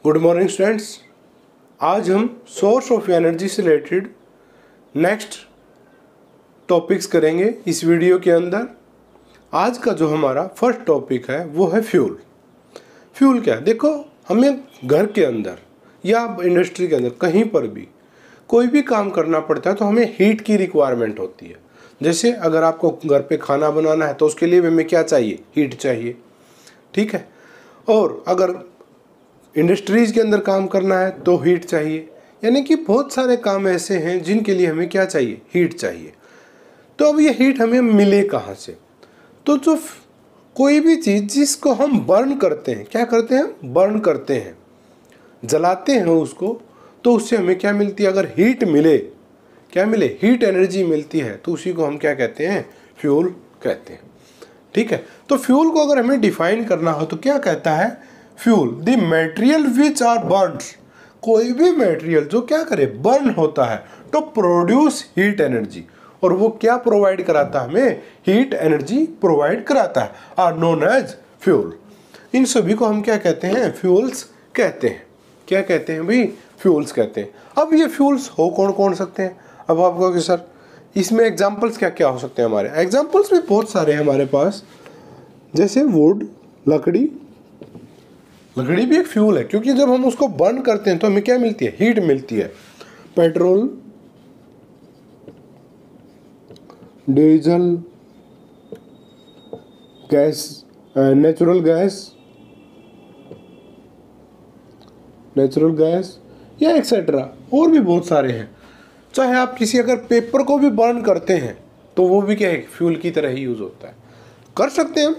Good morning students. आज हम source of energy से रिलेटेड नेक्स्ट टॉपिक्स करेंगे इस वीडियो के अंदर। आज का जो हमारा फर्स्ट टॉपिक है वो है फ्यूल। फ्यूल क्या है? देखो, हमें घर के अंदर या इंडस्ट्री के अंदर कहीं पर भी कोई भी काम करना पड़ता है तो हमें हीट की रिक्वायरमेंट होती है। जैसे अगर आपको घर पे खाना बनाना है तो उसके लिए हमें क्या चाहिए? हीट चाहिए, ठीक है। और अगर इंडस्ट्रीज़ के अंदर काम करना है तो हीट चाहिए। यानी कि बहुत सारे काम ऐसे हैं जिनके लिए हमें क्या चाहिए? हीट चाहिए। तो अब ये हीट हमें मिले कहाँ से? तो जो कोई भी चीज़ जिसको हम बर्न करते हैं, क्या करते हैं? बर्न करते हैं, जलाते हैं उसको, तो उससे हमें क्या मिलती है? अगर हीट मिले, क्या मिले? हीट एनर्जी मिलती है, तो उसी को हम क्या कहते हैं? फ्यूल कहते हैं, ठीक है। तो फ्यूल को अगर हमें डिफाइन करना हो तो क्या कहता है? Fuel the material which are burned, कोई भी मटेरियल जो क्या करे? बर्न होता है तो प्रोड्यूस हीट एनर्जी। और वो क्या प्रोवाइड कराता है? हमें हीट एनर्जी प्रोवाइड कराता है, आर नोन एज फ्यूल। इन सभी को हम क्या कहते हैं? फ्यूल्स कहते हैं। क्या कहते हैं भाई? फ्यूल्स कहते हैं। अब ये फ्यूल्स हो कौन कौन सकते हैं? अब आप कहोगे सर इसमें एग्जाम्पल्स क्या क्या हो सकते हैं? हमारे एग्जाम्पल्स भी बहुत सारे हैं हमारे पास। जैसे वुड, लकड़ी। लकड़ी भी एक फ्यूल है, क्योंकि जब हम उसको बर्न करते हैं तो हमें क्या मिलती है? हीट मिलती है। Petrol, diesel, gas, natural gas या एक्सेट्रा, और भी बहुत सारे हैं। चाहे आप किसी अगर पेपर को भी बर्न करते हैं तो वो भी क्या है? फ्यूल की तरह ही यूज़ होता है। कर सकते हैं हम,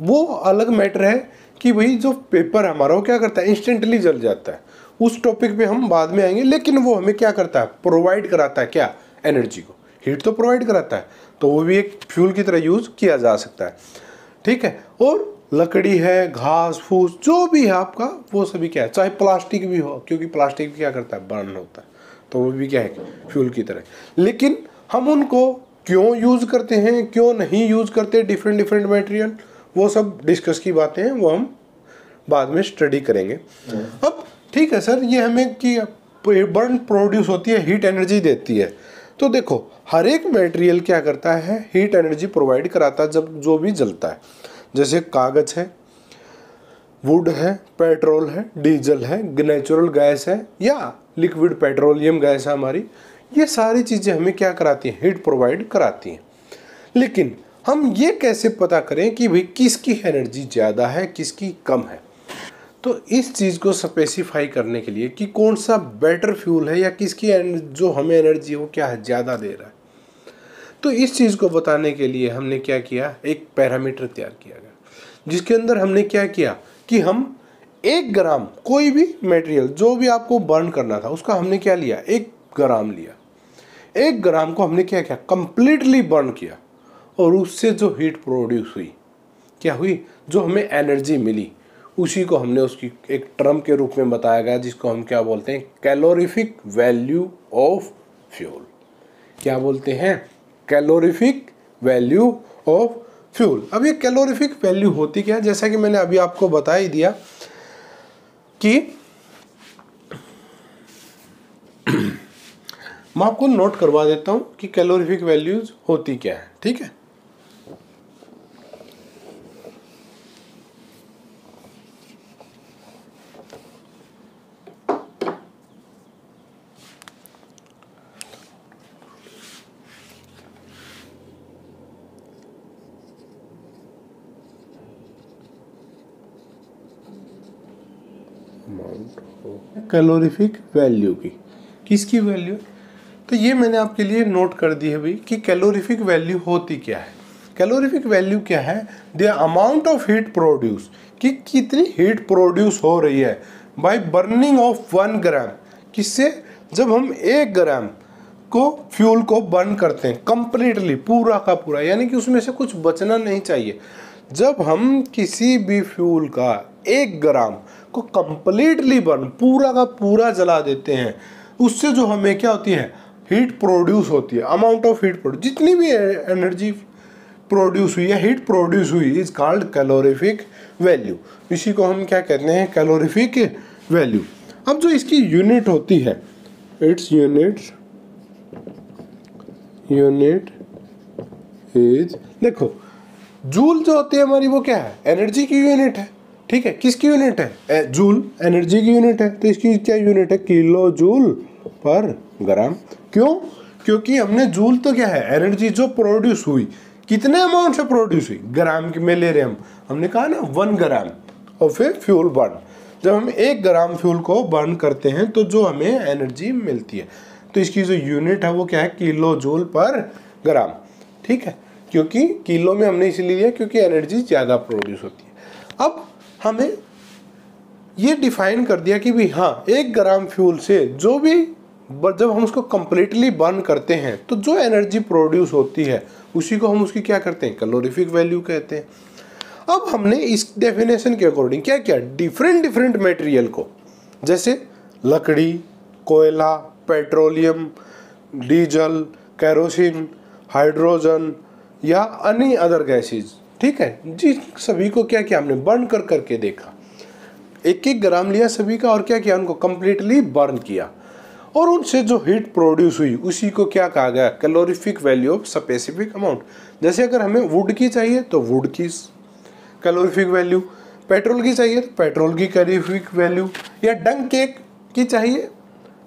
वो अलग मैटर है कि भाई जो पेपर हमारा वो क्या करता है? इंस्टेंटली जल जाता है। उस टॉपिक पे हम बाद में आएंगे। लेकिन वो हमें क्या करता है? प्रोवाइड कराता है क्या? एनर्जी को। हीट तो प्रोवाइड कराता है, तो वो भी एक फ्यूल की तरह यूज़ किया जा सकता है, ठीक है। और लकड़ी है, घास फूस, जो भी है आपका, वो सभी क्या है? चाहे प्लास्टिक भी हो, क्योंकि प्लास्टिक भी क्या करता है? बर्न होता है, तो वो भी क्या है? फ्यूल की तरह। लेकिन हम उनको क्यों यूज़ करते हैं, क्यों नहीं यूज़ करते, डिफरेंट मटेरियल, वो सब डिस्कस की बातें हैं, वो हम बाद में स्टडी करेंगे। अब ठीक है सर, ये हमें कि बर्न प्रोड्यूस होती है, हीट एनर्जी देती है। तो देखो, हर एक मटेरियल क्या करता है? हीट एनर्जी प्रोवाइड कराता है जब जो भी जलता है। जैसे कागज है, वुड है, पेट्रोल है, डीजल है, नेचुरल गैस है, या लिक्विड पेट्रोलियम गैस है हमारी। ये सारी चीज़ें हमें क्या कराती हैं? हीट प्रोवाइड कराती हैं। लेकिन हम ये कैसे पता करें कि भाई किसकी एनर्जी ज़्यादा है, किसकी कम है? तो इस चीज़ को स्पेसिफाई करने के लिए कि कौन सा बेटर फ्यूल है या किसकी जो हमें एनर्जी है वो क्या है? ज़्यादा दे रहा है। तो इस चीज़ को बताने के लिए हमने क्या किया? एक पैरामीटर तैयार किया गया, जिसके अंदर हमने क्या किया कि हम 1 ग्राम, कोई भी मटेरियल जो भी आपको बर्न करना था उसका हमने क्या लिया? 1 ग्राम लिया। 1 ग्राम को हमने क्या किया? कंप्लीटली बर्न किया, और उससे जो हीट प्रोड्यूस हुई, क्या हुई? जो हमें एनर्जी मिली, उसी को हमने उसकी एक टर्म के रूप में बताया गया, जिसको हम क्या बोलते हैं? Calorific value of fuel. क्या बोलते हैं? Calorific value of fuel. अब ये कैलोरीफिक वैल्यू होती क्या है? जैसा कि मैंने अभी आपको बता ही दिया कि मैं आपको नोट करवा देता हूं कि कैलोरीफिक वैल्यूज होती क्या है, ठीक है। कैलोरीफिक वैल्यू की, किसकी वैल्यू? तो ये मैंने आपके लिए नोट कर दी है भाई कि कैलोरीफिक वैल्यू होती क्या है। कैलोरीफिक वैल्यू क्या है? The amount of heat produce, कि कितनी हीट प्रोड्यूस हो रही है बाय बर्निंग ऑफ 1 ग्राम। किससे? जब हम 1 ग्राम को फ्यूल को बर्न करते हैं कंप्लीटली, पूरा का पूरा, यानी कि उसमें से कुछ बचना नहीं चाहिए। जब हम किसी भी फ्यूल का 1 ग्राम को कंप्लीटली बर्न, पूरा का पूरा जला देते हैं, उससे जो हमें क्या होती है? हीट प्रोड्यूस होती है। अमाउंट ऑफ हीट प्रोड्यूस, जितनी भी एनर्जी प्रोड्यूस हुई या हीट प्रोड्यूस हुई, इज कॉल्ड कैलोरीफिक वैल्यू। इसी को हम क्या कहते हैं? Calorific value. अब जो इसकी यूनिट होती है, इट्स यूनिट इज, देखो जूल जो होती है हमारी वो क्या है, एनर्जी की यूनिट है, ठीक है। किसकी यूनिट है, जूल एनर्जी की यूनिट है, तो इसकी क्या यूनिट है, किलो जूल पर ग्राम। क्यों, क्योंकि हमने जूल तो क्या है, एनर्जी जो प्रोड्यूस हुई, कितने अमाउंट से प्रोड्यूस हुई, ग्राम की में ले रहे हम, हमने कहा ना 1 gram of a fuel burn. जब हम 1 ग्राम फ्यूल को बर्न करते हैं तो जो हमें एनर्जी मिलती है, तो इसकी जो यूनिट है वो क्या है, किलो जूल पर ग्राम, ठीक है। क्योंकि किलो में हमने इसलिए लिया क्योंकि एनर्जी ज़्यादा प्रोड्यूस होती है। अब हमें ये डिफाइन कर दिया कि भाई हाँ, 1 ग्राम फ्यूल से जो भी, जब हम उसको कंप्लीटली बर्न करते हैं तो जो एनर्जी प्रोड्यूस होती है उसी को हम उसकी क्या करते हैं, कैलोरीफिक वैल्यू कहते हैं। अब हमने इस डेफिनेशन के अकॉर्डिंग क्या किया, डिफरेंट मटेरियल को, जैसे लकड़ी, कोयला, पेट्रोलियम, डीजल, केरोसिन, हाइड्रोजन या अन्य अदर गैसेज, ठीक है जी, सभी को क्या किया हमने, बर्न कर करके देखा, 1-1 ग्राम लिया सभी का और क्या किया, उनको कंप्लीटली बर्न किया, और उनसे जो हीट प्रोड्यूस हुई उसी को क्या कहा गया, calorific value of specific amount. जैसे अगर हमें वुड की चाहिए तो वुड की कैलोरीफिक वैल्यू, पेट्रोल की चाहिए तो पेट्रोल की कैलोरीफिक वैल्यू, या डंग केक की चाहिए,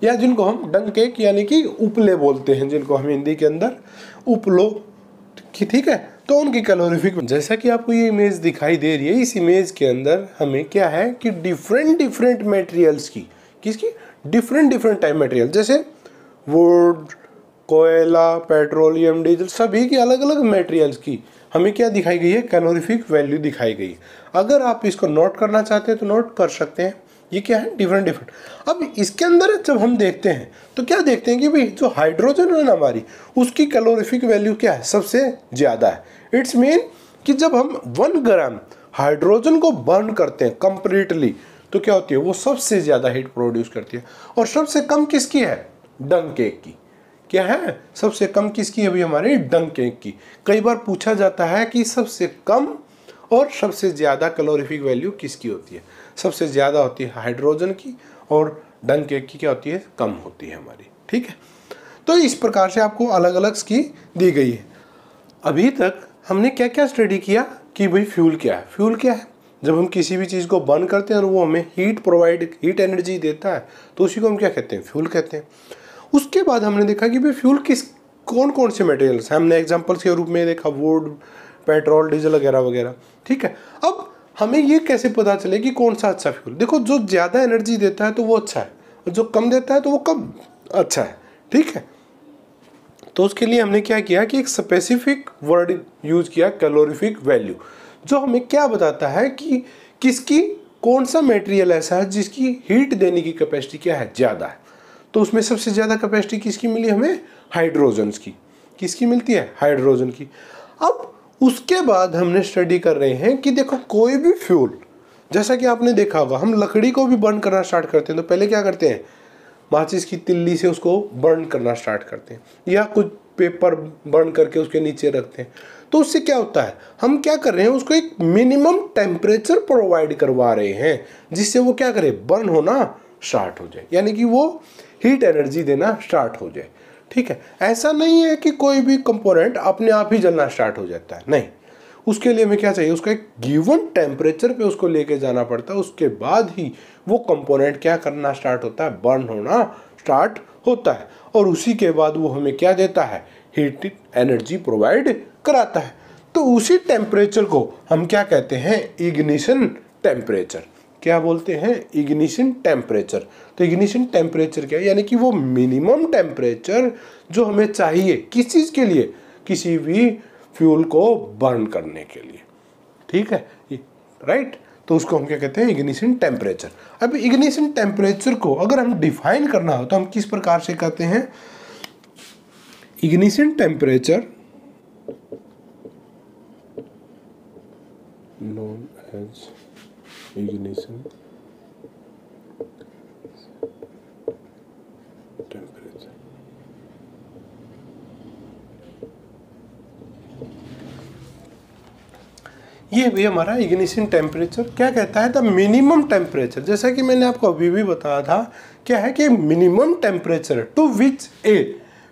या जिनको हम डंग केक यानी कि उपले बोलते हैं, जिनको हम हिंदी के अंदर उपलो, ठीक है, तो उनकी कैलोरीफिक। जैसा कि आपको ये इमेज दिखाई दे रही है, इस इमेज के अंदर हमें क्या है कि डिफरेंट मटेरियल्स की, किसकी, डिफरेंट टाइप मटेरियल, जैसे वुड, कोयला, पेट्रोलियम, डीजल, सभी की अलग अलग मटेरियल्स की हमें क्या दिखाई गई है, कैलोरीफिक वैल्यू दिखाई गई है। अगर आप इसको नोट करना चाहते हैं तो नोट कर सकते हैं, ये क्या है, डिफरेंट। अब इसके अंदर जब हम देखते हैं तो क्या देखते हैं कि भाई जो हाइड्रोजन है ना हमारी, उसकी कैलोरीफिक वैल्यू क्या है, सबसे ज़्यादा है। इट्स मीन कि जब हम 1 ग्राम हाइड्रोजन को बर्न करते हैं कंप्लीटली तो क्या होती है, वो सबसे ज़्यादा हीट प्रोड्यूस करती है। और सबसे कम किसकी है, डंग केक की। क्या है, सबसे कम किसकी है भाई, हमारे डंग केक की। कई बार पूछा जाता है कि सबसे कम और सबसे ज़्यादा कैलोरीफिक वैल्यू किसकी होती है, सबसे ज़्यादा होती है हाइड्रोजन की, और डंग केक की क्या होती है, कम होती है हमारी, ठीक है। तो इस प्रकार से आपको अलग अलग की दी गई है। अभी तक हमने क्या क्या स्टडी किया कि भाई फ्यूल क्या है, फ्यूल क्या है, जब हम किसी भी चीज़ को बर्न करते हैं और वो हमें हीट एनर्जी देता है तो उसी को हम क्या कहते हैं, फ्यूल कहते हैं। उसके बाद हमने देखा कि भाई फ्यूल कौन कौन से मटेरियल्स हैं, हमने एग्जांपल्स के रूप में देखा वुड, पेट्रोल, डीजल वगैरह वगैरह, ठीक है। अब हमें ये कैसे पता चले कि कौन सा अच्छा फ्यूल, देखो जो ज़्यादा एनर्जी देता है तो वो अच्छा है, और जो कम देता है तो वो कम अच्छा है, ठीक है। तो उसके लिए हमने क्या किया कि एक स्पेसिफिक वर्ड यूज किया, कैलोरीफिक वैल्यू, जो हमें क्या बताता है कि किसकी, कौन सा मटेरियल ऐसा है जिसकी हीट देने की कैपेसिटी क्या है, ज़्यादा है। तो उसमें सबसे ज़्यादा कैपेसिटी किसकी मिली हमें, हाइड्रोजन की। किसकी मिलती है, हाइड्रोजन की। अब उसके बाद हमने स्टडी कर रहे हैं कि देखो कोई भी फ्यूल, जैसा कि आपने देखा होगा, हम लकड़ी को भी बर्न करना स्टार्ट करते हैं तो पहले क्या करते हैं, माचिस की तिल्ली से उसको बर्न करना स्टार्ट करते हैं, या कुछ पेपर बर्न करके उसके नीचे रखते हैं। तो उससे क्या होता है, हम क्या कर रहे हैं, उसको एक मिनिमम टेम्परेचर प्रोवाइड करवा रहे हैं जिससे वो क्या करे, बर्न होना स्टार्ट हो जाए, यानी कि वो हीट एनर्जी देना स्टार्ट हो जाए, ठीक है। ऐसा नहीं है कि कोई भी कंपोनेंट अपने आप ही जलना स्टार्ट हो जाता है, नहीं, उसके लिए हमें क्या चाहिए, उसका एक गिवन टेम्परेचर पे उसको लेके जाना पड़ता है, उसके बाद ही वो कंपोनेंट क्या करना स्टार्ट होता है, बर्न होना स्टार्ट होता है, और उसी के बाद वो हमें क्या देता है, हीट एनर्जी प्रोवाइड कराता है। तो उसी टेम्परेचर को हम क्या कहते हैं, इग्निशन टेम्परेचर। क्या बोलते हैं, इग्निशन टेम्परेचर। तो इग्निशन टेम्परेचर क्या है, यानी कि वो मिनिमम टेम्परेचर जो हमें चाहिए किस चीज़ के लिए, किसी भी फ्यूल को बर्न करने के लिए, ठीक है, राइट। तो उसको हम क्या कहते हैं, इग्निशन टेम्परेचर। अब इग्निशन टेम्परेचर को अगर हम डिफाइन करना हो तो हम किस प्रकार से कहते हैं, ignition temperature known as ignition temperature. ये भी हमारा इग्निशन टेम्परेचर क्या कहता है, द मिनिमम टेम्परेचर। जैसा कि मैंने आपको अभी भी बताया था, क्या है कि minimum temperature to which a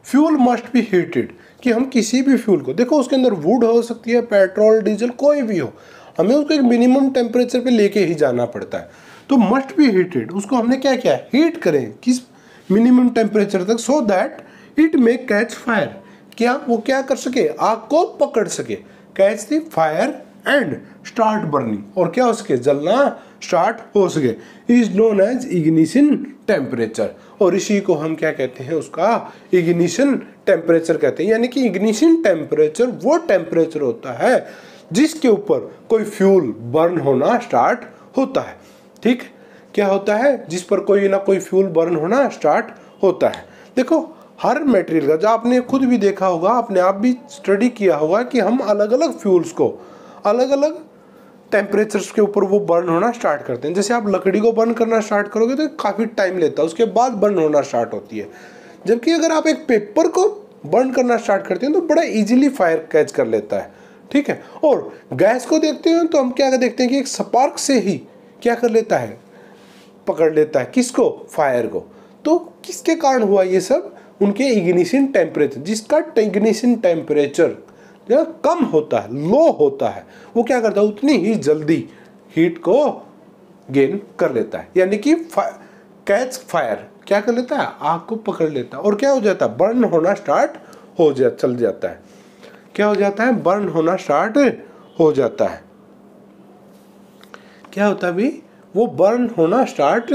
fuel must be heated, कि हम किसी भी फ्यूल को, देखो उसके अंदर वुड हो सकती है, पेट्रोल, डीजल, कोई भी हो, हमें उसको एक मिनिमम टेम्परेचर पे लेके ही जाना पड़ता है। तो मस्ट बी हीटेड, उसको हमने क्या किया, हीट करें किस मिनिमम टेम्परेचर तक, so that it may catch fire, क्या वो क्या कर सके, आग को पकड़ सके, catch the fire and start burning, और क्या हो सके, जलना स्टार्ट हो सके, is known as ignition temperature. और इसी को हम क्या कहते हैं, उसका इग्निशन टेम्परेचर कहते हैं। यानी कि इग्निशन टेम्परेचर वो टेम्परेचर होता है जिसके ऊपर कोई फ्यूल बर्न होना स्टार्ट होता है। ठीक, क्या होता है, जिस पर कोई ना कोई फ्यूल बर्न होना स्टार्ट होता है। देखो हर मटेरियल का, जो आपने खुद भी देखा होगा, आपने आप भी स्टडी किया होगा कि हम अलग अलग फ्यूल्स को अलग अलग टेम्परेचर्स के ऊपर वो बर्न होना स्टार्ट करते हैं। जैसे आप लकड़ी को बर्न करना स्टार्ट करोगे तो काफ़ी टाइम लेता है, उसके बाद बर्न होना स्टार्ट होती है। जबकि अगर आप एक पेपर को बर्न करना स्टार्ट करते हैं तो बड़ा इजीली फायर कैच कर लेता है। ठीक है, और गैस को देखते हैं तो हम क्या देखते हैं कि एक स्पार्क से ही क्या कर लेता है, पकड़ लेता है, किसको, फायर को। तो किसके कारण हुआ ये सब, उनके इग्निशन टेम्परेचर, जिसका इग्निशन टेम्परेचर कम होता है, लो होता है, वो क्या करता है, उतनी ही जल्दी हीट को गेन कर लेता है। यानी कि कैच फायर, क्या कर लेता है, आग को पकड़ लेता है, और क्या हो जाता है, बर्न होना स्टार्ट हो चल जाता है। क्या हो जाता है, बर्न होना स्टार्ट हो जाता है। क्या होता है भी, वो बर्न होना स्टार्ट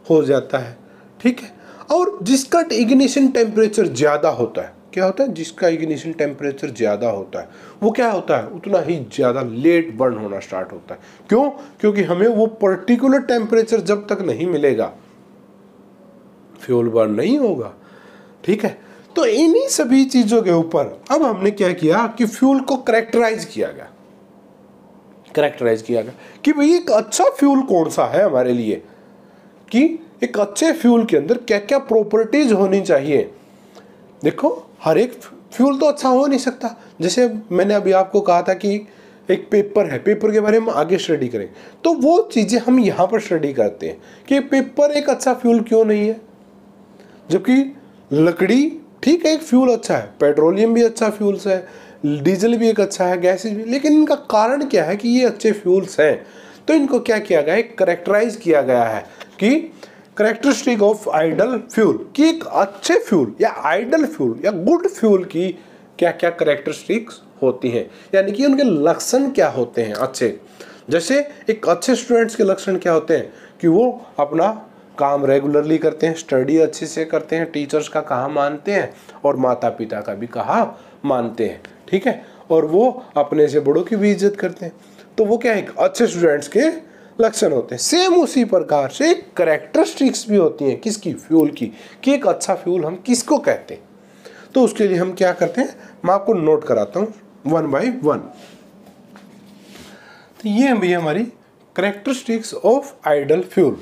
हो जाता है। ठीक है, और जिसका इग्निशन टेम्परेचर ज़्यादा होता है, क्या होता है, जिसका इग्निशन टेम्परेचर ज़्यादा होता है वो क्या होता है, उतना ही ज़्यादा लेट बर्न होना स्टार्ट होता है। क्यों, क्योंकि हमें वो पर्टिकुलर टेम्परेचर जब तक नहीं मिलेगा फ्यूल बर्न नहीं होगा। ठीक है, तो इन्हीं सभी चीज़ों के ऊपर अब हमने क्या किया कि फ्यूल को करेक्टराइज किया गया कि भाई एक अच्छा फ्यूल कौन सा है हमारे लिए, कि एक अच्छे फ्यूल के अंदर क्या क्या प्रॉपर्टीज होनी चाहिए। देखो हर एक फ्यूल तो अच्छा हो नहीं सकता। जैसे मैंने अभी आपको कहा था कि एक पेपर है, पेपर के बारे में आगे स्टडी करें, तो वो चीज़ें हम यहाँ पर स्टडी करते हैं कि पेपर एक अच्छा फ्यूल क्यों नहीं है, जबकि लकड़ी ठीक है एक फ्यूल अच्छा है, पेट्रोलियम भी अच्छा फ्यूल्स है, डीजल भी एक अच्छा है, गैसेज भी, लेकिन इनका कारण क्या है कि ये अच्छे फ्यूल्स हैं। तो इनको क्या किया गया है, करेक्टराइज किया गया है कि करेक्टरिस्टिक ऑफ आइडल फ्यूल, कि एक अच्छे फ्यूल या आइडल फ्यूल या गुड फ्यूल की क्या क्या करेक्टरिस्टिक्स होती हैं, यानी कि उनके लक्षण क्या होते हैं अच्छे। जैसे एक अच्छे स्टूडेंट्स के लक्षण क्या होते हैं कि वो अपना काम रेगुलरली करते हैं, स्टडी अच्छे से करते हैं, टीचर्स का कहा मानते हैं और माता पिता का भी कहा मानते हैं। ठीक है, और वो अपने से बड़ों की भी इज्जत करते हैं। तो वो क्या है, अच्छे स्टूडेंट्स के लक्षण होते हैं। सेम उसी प्रकार से करेक्टरिस्टिक्स भी होती हैं किसकी, फ्यूल की, कि एक अच्छा फ्यूल हम किसको कहते हैं। तो उसके लिए हम क्या करते हैं, मैं आपको नोट कराता हूँ 1 by 1। तो ये भी हमारी करेक्टरिस्टिक्स ऑफ आइडल फ्यूल,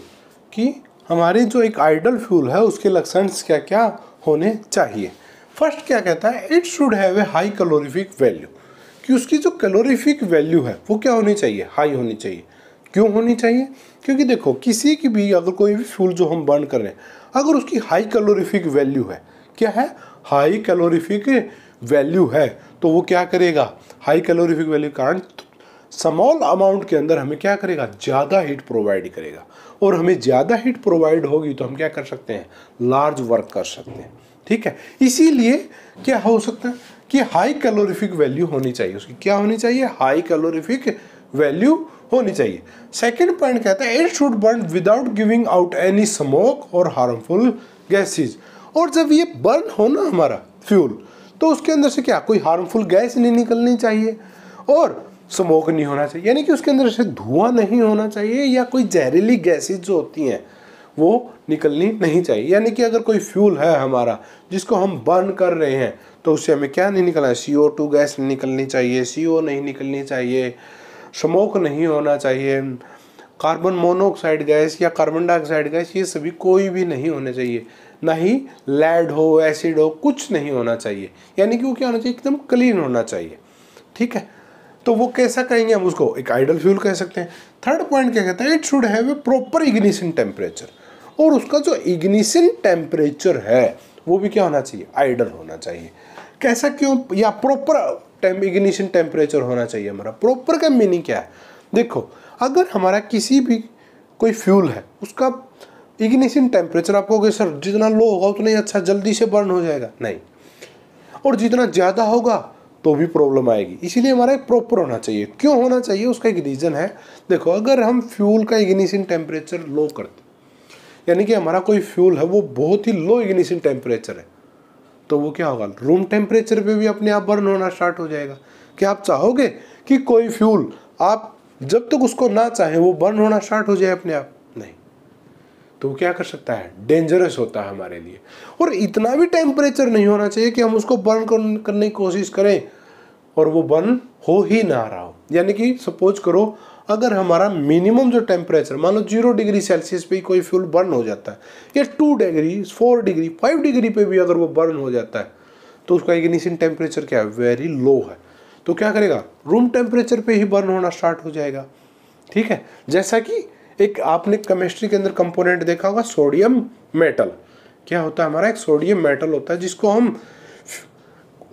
कि हमारी जो एक आइडल फ्यूल है उसके लक्षण क्या क्या होने चाहिए। फर्स्ट क्या कहता है, it should have a high calorific value, कि उसकी जो कैलोरीफिक वैल्यू है वो क्या होनी चाहिए, हाई होनी चाहिए। क्यों होनी चाहिए, क्योंकि देखो किसी की भी अगर कोई भी फ्यूल जो हम बर्न कर रहे हैं, अगर उसकी हाई कैलोरीफिक वैल्यू है, क्या है, हाई कैलोरीफिक वैल्यू है, तो वो क्या करेगा, हाई कैलोरीफिक वैल्यू के कारण स्मॉल अमाउंट के अंदर हमें क्या करेगा, ज़्यादा हीट प्रोवाइड करेगा। और हमें ज़्यादा हीट प्रोवाइड होगी तो हम क्या कर सकते हैं, लार्ज वर्क कर सकते हैं। ठीक है, इसीलिए क्या हो सकता है कि हाई कैलोरीफिक वैल्यू होनी चाहिए, उसकी क्या होनी चाहिए, हाई कैलोरीफिक वैल्यू होनी चाहिए। सेकंड पॉइंट कहता है, it should burn without giving out any smoke और हार्मफुल गैसेज। और जब ये बर्न हो ना हमारा फ्यूल, तो उसके अंदर से क्या, कोई हार्मफुल गैस नहीं निकलनी चाहिए और स्मोक नहीं होना चाहिए, यानी कि उसके अंदर से धुआं नहीं होना चाहिए या कोई जहरीली गैसेज जो होती हैं वो निकलनी नहीं चाहिए। यानी कि अगर कोई फ्यूल है हमारा जिसको हम बर्न कर रहे हैं तो उससे हमें क्या नहीं निकलना है, CO2 गैस नहीं निकलनी चाहिए, CO नहीं निकलनी चाहिए, स्मोक नहीं होना चाहिए, कार्बन मोनोऑक्साइड गैस या कार्बन डाइऑक्साइड गैस, ये सभी कोई भी नहीं होने चाहिए, ना ही लेड हो, एसिड हो, कुछ नहीं होना चाहिए। यानी कि वो क्या होना चाहिए, एकदम क्लीन होना चाहिए। ठीक है, तो वो कैसा कहेंगे हम उसको, एक आइडल फ्यूल कह सकते हैं। थर्ड पॉइंट क्या कहता है, it should have a proper ignition temperature, और उसका जो इग्निशन टेम्परेचर है वो भी क्या होना चाहिए, आइडल होना चाहिए। कैसा क्यों, या प्रॉपर इग्निशन टेम्परेचर होना चाहिए हमारा। प्रॉपर का मीनिंग क्या है, देखो अगर हमारा किसी भी कोई फ्यूल है उसका इग्निशन टेम्परेचर आप कहोगे सर जितना लो होगा उतना ही अच्छा, जल्दी से बर्न हो जाएगा, नहीं, और जितना ज़्यादा होगा तो भी प्रॉब्लम आएगी। इसीलिए हमारा एक प्रॉपर होना चाहिए। क्यों होना चाहिए, उसका एक रीज़न है। देखो अगर हम फ्यूल का इग्निशन टेम्परेचर लो करते, यानी कि हमारा कोई फ्यूल है वो बहुत ही लो इग्निशन टेम्परेचर है, तो वो क्या होगा, रूम टेम्परेचर पे भी अपने आप बर्न होना स्टार्ट हो जाएगा। क्या आप चाहोगे कि कोई फ्यूल आप जब तक उसको ना चाहें वो बर्न होना स्टार्ट हो जाए अपने आप, नहीं। तो वो क्या कर सकता है, डेंजरस होता है हमारे लिए। और इतना भी टेम्परेचर नहीं होना चाहिए कि हम उसको बर्न करने की कोशिश करें और वो बर्न हो ही ना रहा हो। यानी कि सपोज करो अगर हमारा मिनिमम जो टेम्परेचर मान लो 0 डिग्री सेल्सियस पे कोई फ्यूल बर्न हो जाता है, या 2 डिग्री 4 डिग्री 5 डिग्री पे भी अगर वो बर्न हो जाता है, तो उसका इग्निशन टेम्परेचर क्या है, वेरी लो है। तो क्या करेगा, रूम टेम्परेचर पे ही बर्न होना स्टार्ट हो जाएगा। ठीक है, जैसा कि एक आपने केमिस्ट्री के अंदर कंपोनेंट देखा होगा, सोडियम मेटल। क्या होता है हमारा, एक सोडियम मेटल होता है जिसको हम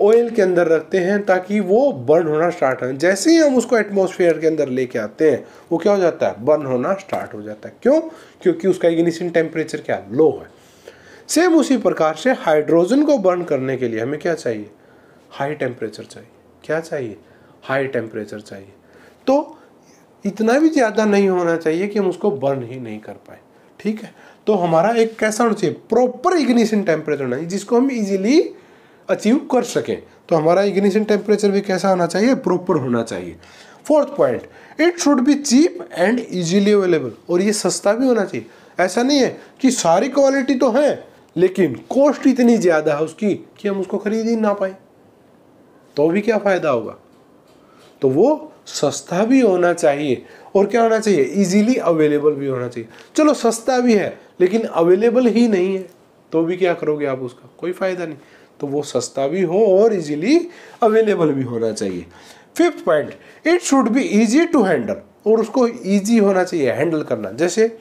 ऑयल के अंदर रखते हैं ताकि वो बर्न होना स्टार्ट हो। जैसे ही हम उसको एटमॉस्फेयर के अंदर लेके आते हैं वो क्या हो जाता है, बर्न होना स्टार्ट हो जाता है। क्यों, क्योंकि उसका इग्निशन टेम्परेचर क्या लो है। सेम उसी प्रकार से हाइड्रोजन को बर्न करने के लिए हमें क्या चाहिए, हाई टेम्परेचर चाहिए। क्या चाहिए, हाई टेम्परेचर चाहिए। तो इतना भी ज़्यादा नहीं होना चाहिए कि हम उसको बर्न ही नहीं कर पाए। ठीक है, तो हमारा एक कैसा होना चाहिए, प्रॉपर इग्निशन टेम्परेचर होना चाहिए जिसको हम इजीली अचीव कर सकें। तो हमारा इग्निशन टेम्परेचर भी कैसा होना चाहिए, प्रॉपर होना चाहिए। Fourth point, it should be cheap and easily available, और ये सस्ता भी होना चाहिए। ऐसा नहीं है कि सारी क्वालिटी तो है लेकिन कॉस्ट इतनी ज़्यादा है उसकी कि हम उसको खरीद ही ना पाए, तो भी क्या फ़ायदा होगा। तो वो सस्ता भी होना चाहिए, और क्या होना चाहिए, इजीली अवेलेबल भी होना चाहिए। चलो सस्ता भी है लेकिन अवेलेबल ही नहीं है, तो भी क्या करोगे आप, उसका कोई फ़ायदा नहीं। तो वो सस्ता भी हो और इजीली अवेलेबल भी होना चाहिए। Fifth point, it should be easy to handle, और उसको इजी होना चाहिए हैंडल करना। जैसे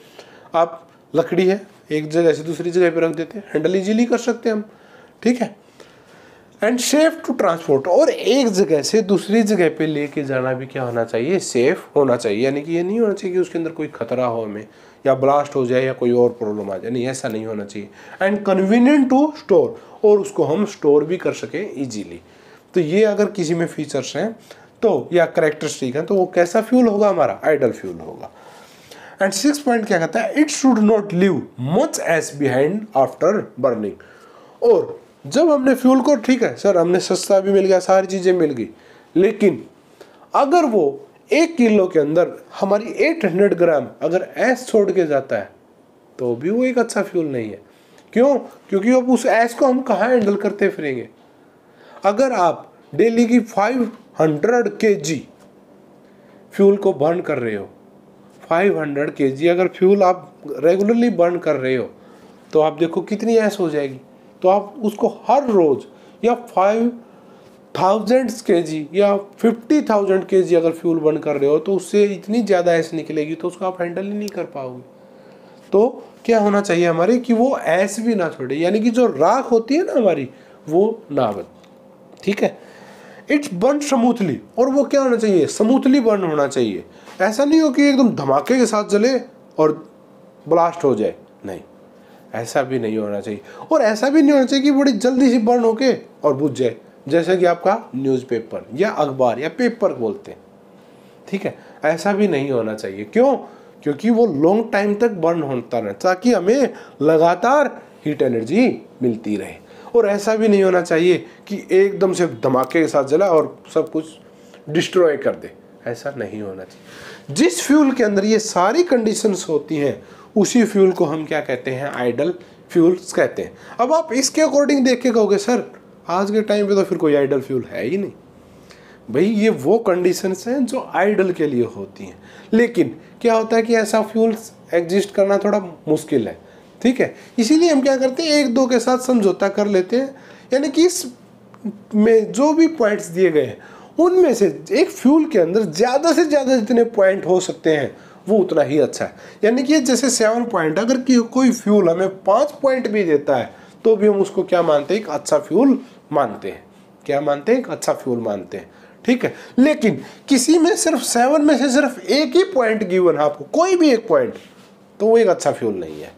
आप लकड़ी है एक जगह से दूसरी जगह पे रख देते हैं, हैंडल इजीली कर सकते हैं हम। ठीक है, एंड सेफ टू ट्रांसपोर्ट, और एक जगह से दूसरी जगह पे लेके जाना भी क्या होना चाहिए, सेफ होना चाहिए। यानी कि ये नहीं होना चाहिए कि उसके अंदर कोई खतरा हो हमें, या ब्लास्ट हो जाए या कोई और प्रॉब्लम आ जाए, नहीं ऐसा नहीं होना चाहिए। एंड कन्वीनियंट टू स्टोर, और उसको हम स्टोर भी कर सकें इजीली। तो ये अगर किसी में फीचर्स हैं तो या करेक्टरिस्टिक हैं तो वो कैसा फ्यूल होगा, हमारा आइडल फ्यूल होगा। एंड सिक्स पॉइंट क्या कहता है, it should not leave much S behind after burning, और जब हमने फ्यूल को, ठीक है सर हमने सस्ता भी मिल गया, सारी चीज़ें मिल गई, लेकिन अगर वो 1 किलो के अंदर हमारी 800 ग्राम अगर ऐस छोड़ के जाता है तो भी वो एक अच्छा फ्यूल नहीं है। क्यों, क्योंकि अब उस ऐस को हम कहाँ हैंडल करते फिरेंगे। अगर आप डेली की 500 kg फ्यूल को बर्न कर रहे हो, 500 kg अगर फ्यूल आप रेगुलरली बर्न कर रहे हो, तो आप देखो कितनी ऐस हो जाएगी। तो आप उसको हर रोज या 5000 kg या 50,000 kg अगर फ्यूल बर्न कर रहे हो तो उससे इतनी ज़्यादा ऐस निकलेगी तो उसको आप हैंडल ही नहीं कर पाओगे। तो क्या होना चाहिए हमारे कि वो ऐस भी ना छोड़े, यानी कि जो राख होती है ना हमारी वो ना बन। ठीक है, इट्स बर्न स्मूथली, और वो क्या होना चाहिए, स्मूथली बर्न होना चाहिए। ऐसा नहीं हो कि एकदम धमाके के साथ जले और ब्लास्ट हो जाए, नहीं ऐसा भी नहीं होना चाहिए। और ऐसा भी नहीं होना चाहिए कि बड़ी जल्दी से बर्न होके और बुझ जाए, जैसे कि आपका न्यूज़पेपर या अखबार या पेपर बोलते हैं। ठीक है, ऐसा भी नहीं होना चाहिए। क्यों, क्योंकि वो लॉन्ग टाइम तक बर्न होता रहे ताकि हमें लगातार हीट एनर्जी मिलती रहे। और ऐसा भी नहीं होना चाहिए कि एकदम से धमाके के साथ जला और सब कुछ डिस्ट्रॉय कर दे, ऐसा नहीं होना चाहिए। जिस फ्यूल के अंदर ये सारी कंडीशंस होती हैं उसी फ्यूल को हम क्या कहते हैं, आइडल फ्यूल्स कहते हैं। अब आप इसके अकॉर्डिंग देख के कहोगे सर आज के टाइम पे तो फिर कोई आइडल फ्यूल है ही नहीं। भाई ये वो कंडीशंस हैं जो आइडल के लिए होती हैं, लेकिन क्या होता है कि ऐसा फ्यूल्स एग्जिस्ट करना थोड़ा मुश्किल है। ठीक है, इसीलिए हम क्या करते हैं, एक दो के साथ समझौता कर लेते हैं, यानी कि इस में जो भी पॉइंट्स दिए गए हैं उनमें से एक फ्यूल के अंदर ज़्यादा से ज़्यादा जितने पॉइंट हो सकते हैं वो उतना ही अच्छा है। यानी कि जैसे 7 पॉइंट, अगर कोई फ्यूल हमें 5 पॉइंट भी देता है तो भी हम उसको क्या मानते हैं, एक अच्छा फ्यूल मानते हैं। क्या मानते हैं, एक अच्छा फ्यूल मानते हैं, ठीक है। लेकिन किसी में सिर्फ 7 में से सिर्फ एक ही पॉइंट गिवन है आपको, कोई भी एक पॉइंट, तो वो एक अच्छा फ्यूल नहीं है,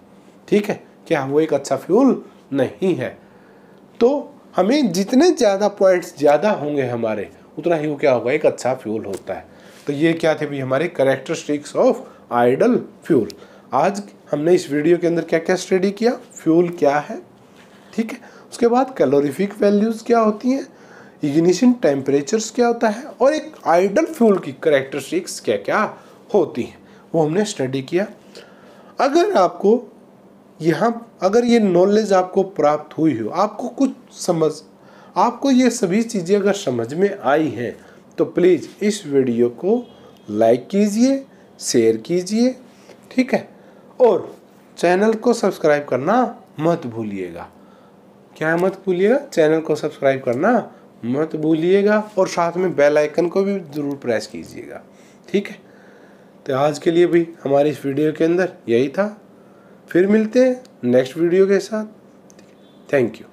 ठीक है। क्या वो एक अच्छा फ्यूल नहीं है? तो हमें जितने ज़्यादा पॉइंट्स ज़्यादा होंगे हमारे, उतना ही वो क्या होगा, एक अच्छा फ्यूल होता है। तो ये क्या थे भाई हमारे कैरेक्टरिस्टिक्स ऑफ आइडल फ्यूल। आज हमने इस वीडियो के अंदर क्या क्या स्टडी किया, फ्यूल क्या है, ठीक है। उसके बाद कैलोरीफिक वैल्यूज़ क्या होती हैं, इग्निशन टेम्परेचर्स क्या होता है, और एक आइडल फ्यूल की कैरेक्टरिस्टिक्स क्या क्या होती हैं, वो हमने स्टडी किया। अगर आपको अगर ये नॉलेज आपको प्राप्त हुई हो, आपको कुछ आपको ये सभी चीज़ें अगर समझ में आई हैं, तो प्लीज़ इस वीडियो को लाइक कीजिए, शेयर कीजिए, ठीक है। और चैनल को सब्सक्राइब करना मत भूलिएगा। क्या मत भूलिएगा, चैनल को सब्सक्राइब करना मत भूलिएगा, और साथ में बेल आइकन को भी ज़रूर प्रेस कीजिएगा, ठीक है। तो आज के लिए भी हमारी इस वीडियो के अंदर यही था। फिर मिलते हैं नेक्स्ट वीडियो के साथ। Thank you.